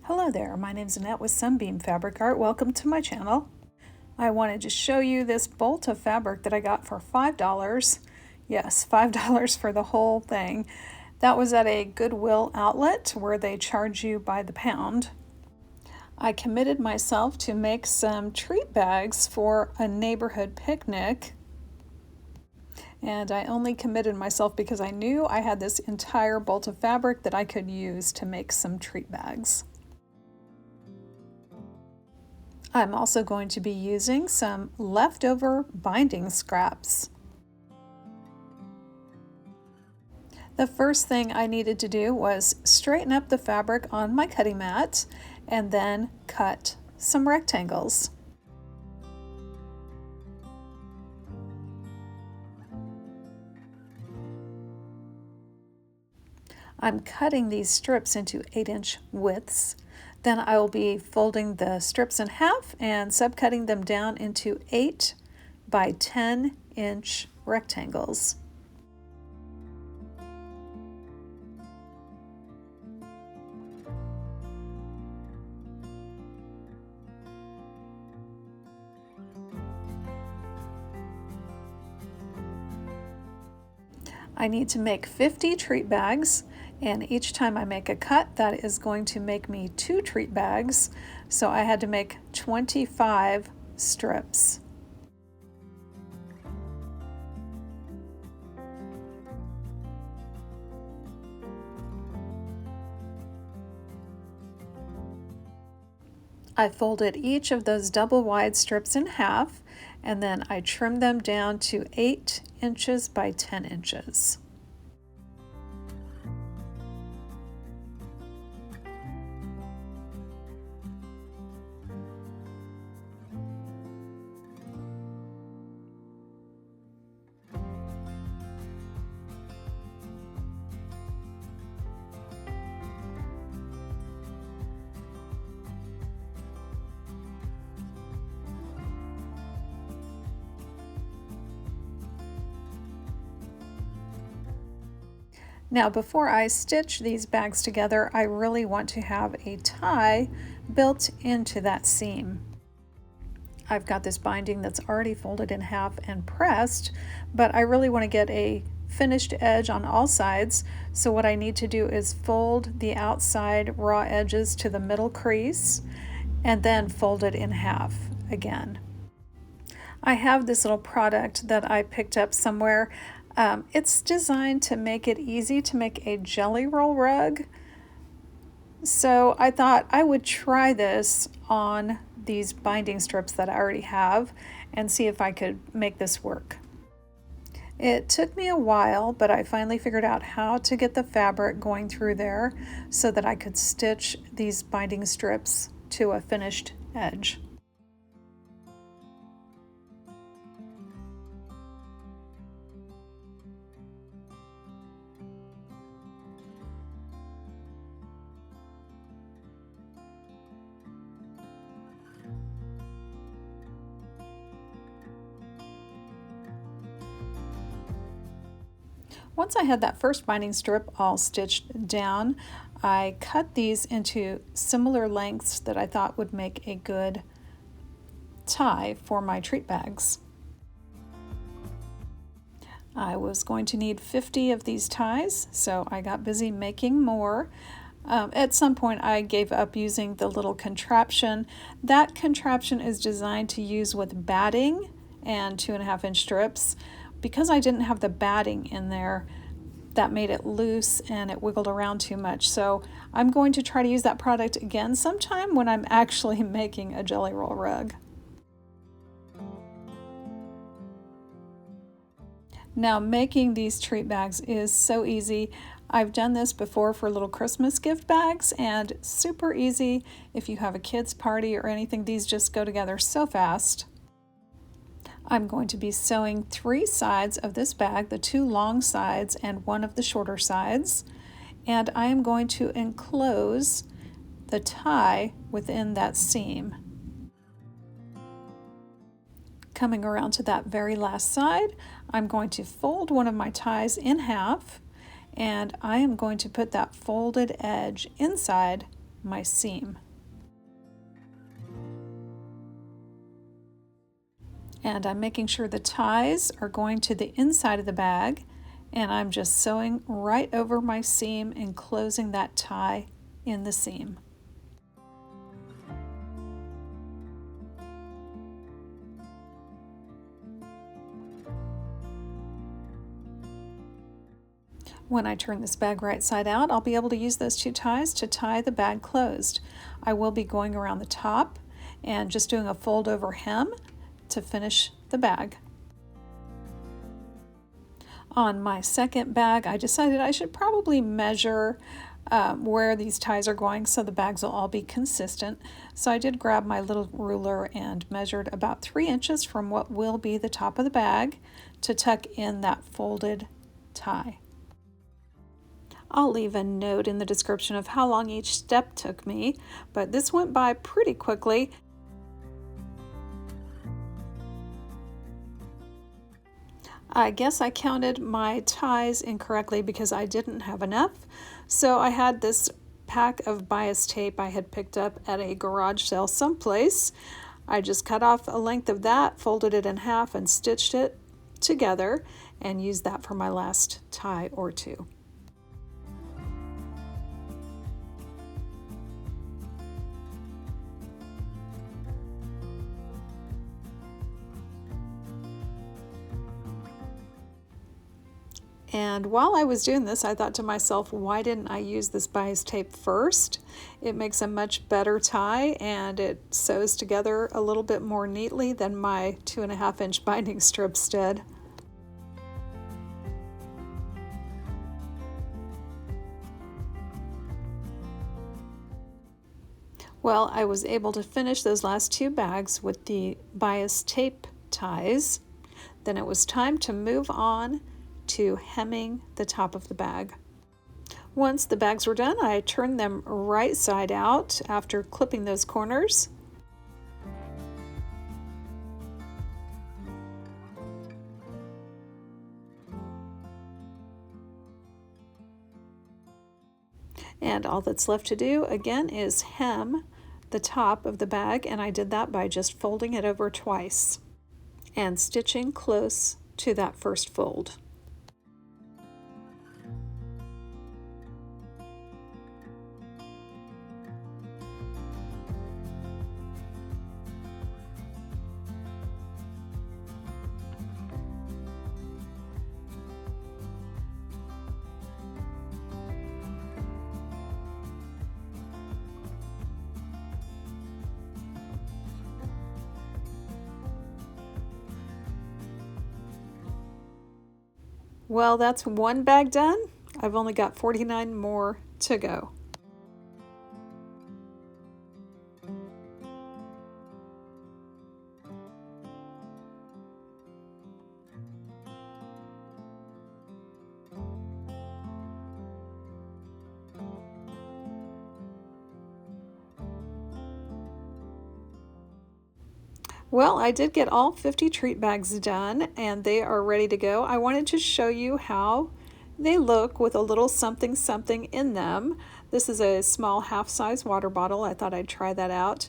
Hello there, my name's Annette with Sunbeam Fabric Art. Welcome to my channel. I wanted to show you this bolt of fabric that I got for $5. Yes, $5 for the whole thing. That was at a Goodwill outlet where they charge you by the pound. I committed myself to make some treat bags for a neighborhood picnic. And I only committed myself because I knew I had this entire bolt of fabric that I could use to make some treat bags. I'm also going to be using some leftover binding scraps. The first thing I needed to do was straighten up the fabric on my cutting mat and then cut some rectangles. I'm cutting these strips into 8-inch widths. Then I will be folding the strips in half and subcutting them down into 8 by 10-inch rectangles. I need to make 50 treat bags, and each time I make a cut, that is going to make me 2 treat bags, so I had to make 25 strips. I folded each of those double wide strips in half, and then I trimmed them down to 8 inches by 10 inches. Now, before I stitch these bags together, I really want to have a tie built into that seam. I've got this binding that's already folded in half and pressed, but I really want to get a finished edge on all sides. So what I need to do is fold the outside raw edges to the middle crease and then fold it in half again. I have this little product that I picked up somewhere. It's designed to make it easy to make a jelly roll rug. So I thought I would try this on these binding strips that I already have and see if I could make this work. It took me a while, but I finally figured out how to get the fabric going through there so that I could stitch these binding strips to a finished edge. Once I had that first binding strip all stitched down, I cut these into similar lengths that I thought would make a good tie for my treat bags. I was going to need 50 of these ties, so I got busy making more. At some point I gave up using the little contraption. That contraption is designed to use with batting and 2.5-inch strips. Because I didn't have the batting in there, that made it loose and it wiggled around too much. So I'm going to try to use that product again sometime when I'm actually making a jelly roll rug. Now, making these treat bags is so easy. I've done this before for little Christmas gift bags, and super easy if you have a kids party or anything. These just go together so fast. I'm going to be sewing 3 sides of this bag, the 2 long sides and 1 of the shorter sides, and I am going to enclose the tie within that seam. Coming around to that very last side, I'm going to fold one of my ties in half, and I am going to put that folded edge inside my seam. And I'm making sure the ties are going to the inside of the bag, and I'm just sewing right over my seam and closing that tie in the seam. When I turn this bag right side out, I'll be able to use those two ties to tie the bag closed. I will be going around the top and just doing a fold over hem to finish the bag. On my second bag, I decided I should probably measure where these ties are going so the bags will all be consistent. So I did grab my little ruler and measured about 3 inches from what will be the top of the bag to tuck in that folded tie. I'll leave a note in the description of how long each step took me, but this went by pretty quickly. I guess I counted my ties incorrectly because I didn't have enough. So I had this pack of bias tape I had picked up at a garage sale someplace. I just cut off a length of that, folded it in half, and stitched it together and used that for my last tie or two. And while I was doing this, I thought to myself, why didn't I use this bias tape first? It makes a much better tie and it sews together a little bit more neatly than my 2.5-inch binding strips did. Well, I was able to finish those last 2 bags with the bias tape ties. Then it was time to move on to hemming the top of the bag. Once the bags were done, I turned them right side out after clipping those corners. And all that's left to do again is hem the top of the bag, and I did that by just folding it over twice and stitching close to that first fold. Well, that's one bag done. I've only got 49 more to go. Well, I did get all 50 treat bags done and they are ready to go. I wanted to show you how they look with a little something something in them. This is a small half-size water bottle. I thought I'd try that out.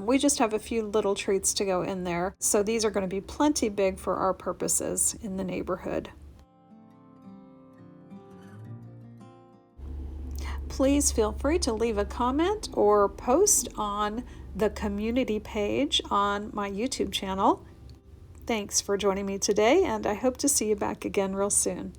We just have a few little treats to go in there, so these are going to be plenty big for our purposes in the neighborhood. Please feel free to leave a comment or post on the community page on my YouTube channel. Thanks for joining me today, and I hope to see you back again real soon.